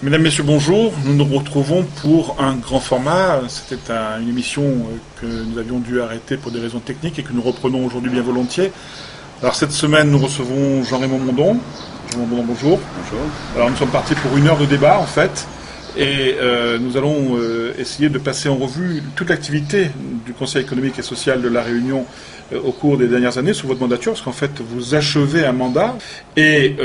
Mesdames, Messieurs, bonjour. Nous nous retrouvons pour un grand format. C'était une émission que nous avions dû arrêter pour des raisons techniques et que nous reprenons aujourd'hui bien volontiers. Alors cette semaine, nous recevons Jean-Raymond Mondon. Jean-Raymond Mondon, bonjour. Bonjour. Alors nous sommes partis pour 1 heure de débat en fait. Et nous allons essayer de passer en revue toute l'activité du Conseil économique et social de La Réunion au cours des dernières années sous votre mandature, parce qu'en fait vous achevez un mandat et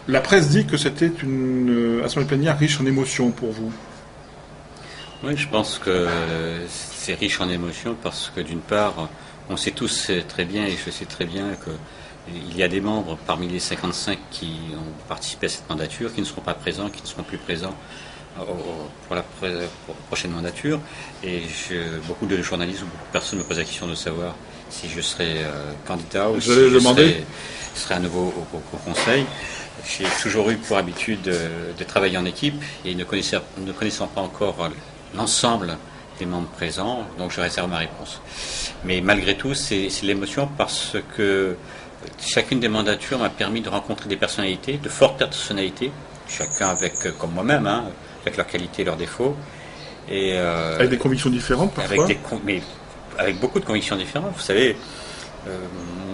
la presse dit que c'était une assemblée plénière riche en émotions pour vous. Oui, je pense que c'est riche en émotions parce que d'une part, on sait tous très bien, et je sais très bien qu'il y a des membres parmi les 55 qui ont participé à cette mandature, qui ne seront pas présents, qui ne seront plus présents pour la prochaine mandature. Et beaucoup de journalistes ou beaucoup de personnes me posent la question de savoir si je serai candidat ou si je serai à nouveau au Conseil. J'ai toujours eu pour habitude de travailler en équipe et ne connaissant pas encore l'ensemble des membres présents, donc je réserve ma réponse. Mais malgré tout, c'est l'émotion parce que chacune des mandatures m'a permis de rencontrer des personnalités, de fortes personnalités, chacun avec, comme moi-même, avec leurs qualités et leurs défauts. Et, avec des convictions différentes parfois. Mais avec beaucoup de convictions différentes. Vous savez,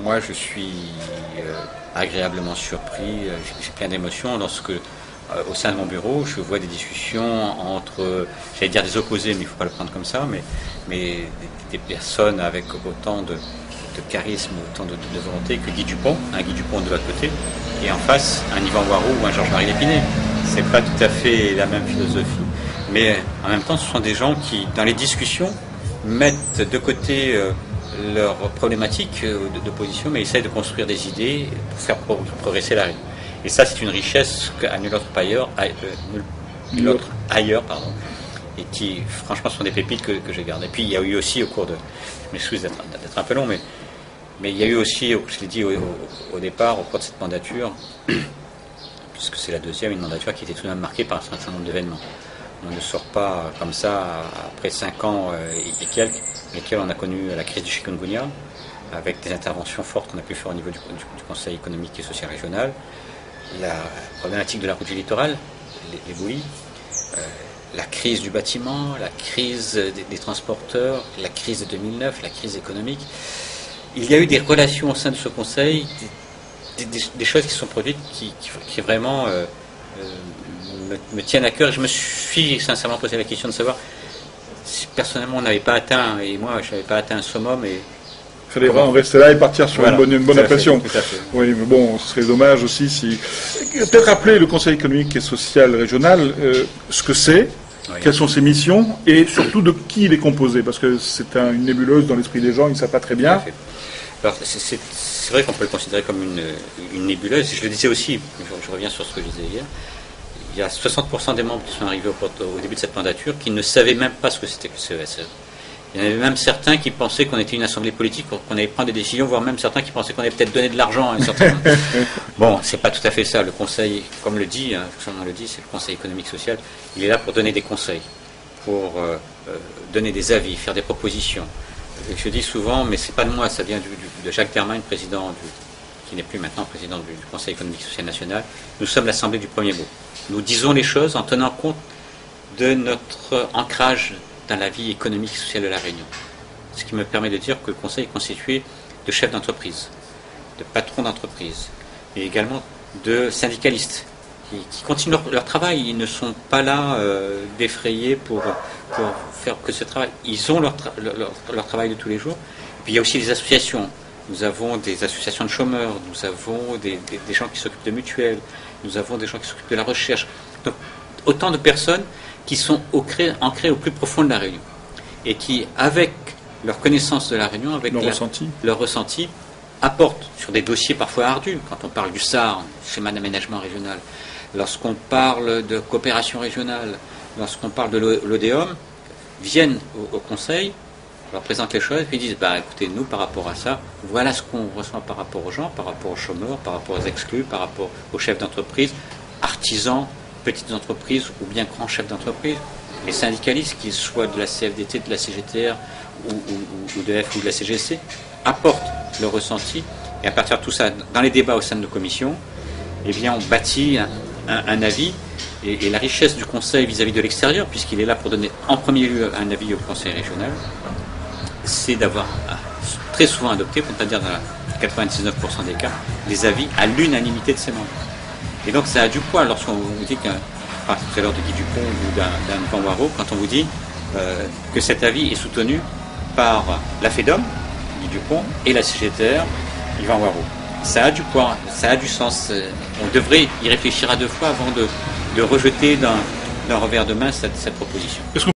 moi je suis agréablement surpris, j'ai plein d'émotions lorsque au sein de mon bureau je vois des discussions entre, j'allais dire des opposés, mais il ne faut pas le prendre comme ça, mais des personnes avec autant de charisme, autant de volonté que Guy Dupont, un Guy Dupont de l'autre côté, et en face un Yvan Boiroux ou un Georges-Marie Lépinay. C'est pas tout à fait la même philosophie, mais en même temps ce sont des gens qui dans les discussions mettent de côté leurs problématiques d'opposition, mais essayent de construire des idées pour faire progresser la Réunion. Et ça, c'est une richesse qu'à nul autre ailleurs, et qui, franchement, sont des pépites que je garde. Et puis, il y a eu aussi, au cours de... Je m'excuse d'être un peu long, mais il y a eu aussi, je l'ai dit au départ, au cours de cette mandature, puisque c'est la deuxième, une mandature qui était tout de même marquée par un certain nombre d'événements. On ne sort pas comme ça, après 5 ans et quelques, lesquels on a connu la crise du chikungunya, avec des interventions fortes qu'on a pu faire au niveau du Conseil économique et social régional, la problématique de la route du littoral, les bouillies, la crise du bâtiment, la crise des transporteurs, la crise de 2009, la crise économique. Il y a eu des relations au sein de ce Conseil, des choses qui sont produites qui vraiment me tiennent à cœur. Je me suis sincèrement posé la question de savoir si personnellement on n'avait pas atteint, et moi je n'avais pas atteint un summum. Il fallait en rester là et partir sur une bonne impression. Tout à fait. Oui, mais bon, ce serait dommage aussi si... Peut-être rappeler le Conseil économique et social régional, ce que c'est, oui. Quelles sont ses missions, et surtout de qui il est composé, parce que c'est une nébuleuse dans l'esprit des gens, ils ne savent pas très bien. Alors, c'est vrai qu'on peut le considérer comme une nébuleuse, je le disais aussi, je reviens sur ce que je disais hier. Il y a 60% des membres qui sont arrivés au début de cette mandature qui ne savaient même pas ce que c'était que ce ESE. Il y en avait même certains qui pensaient qu'on était une assemblée politique, qu'on allait prendre des décisions, voire même certains qui pensaient qu'on allait peut-être donner de l'argent à un certain nombre. Bon, c'est pas tout à fait ça. Le Conseil, comme le dit, on le dit, c'est le Conseil économique social. Il est là pour donner des conseils, pour donner des avis, faire des propositions. Je dis souvent, mais c'est pas de moi, ça vient de Jacques Termain, président qui n'est plus maintenant président du Conseil économique et social national. Nous sommes l'assemblée du premier mot. Nous disons les choses en tenant compte de notre ancrage dans la vie économique et sociale de la Réunion. Ce qui me permet de dire que le Conseil est constitué de chefs d'entreprise, de patrons d'entreprise, et également de syndicalistes qui continuent leur travail. Ils ne sont pas là défrayés pour faire que ce travail. Ils ont leur travail de tous les jours. Et puis il y a aussi les associations. Nous avons des associations de chômeurs, nous avons des gens qui s'occupent de mutuelles, nous avons des gens qui s'occupent de la recherche. Donc, autant de personnes qui sont ancrées au plus profond de la Réunion et qui, avec leur connaissance de la Réunion, avec leur ressenti, apportent sur des dossiers parfois ardus. Quand on parle du SAR, schéma d'aménagement régional, lorsqu'on parle de coopération régionale, lorsqu'on parle de l'ODEOM, viennent au Conseil, leur présentent les choses et puis disent écoutez, nous par rapport à ça, voilà ce qu'on ressent par rapport aux gens, par rapport aux chômeurs, par rapport aux exclus, par rapport aux chefs d'entreprise, artisans, petites entreprises ou bien grands chefs d'entreprise, les syndicalistes, qu'ils soient de la CFDT, de la CGTR ou de F ou de la CGC, apportent leur ressenti et à partir de tout ça, dans les débats au sein de nos commissions, eh bien on bâtit un avis, et la richesse du Conseil vis-à-vis de l'extérieur, puisqu'il est là pour donner en premier lieu un avis au Conseil régional, c'est d'avoir très souvent adopté, pour ne pas dire dans 99% des cas, des avis à l'unanimité de ses membres. Et donc ça a du poids lorsqu'on vous dit tout à l'heure de Guy Dupont ou d'un Yvan Waraud, quand on vous dit que cet avis est soutenu par la FEDOM, Guy Dupont, et la CGTR, Yvan Waraud. Ça a du poids, ça a du sens. On devrait y réfléchir à deux fois avant de rejeter d'un revers de main cette proposition.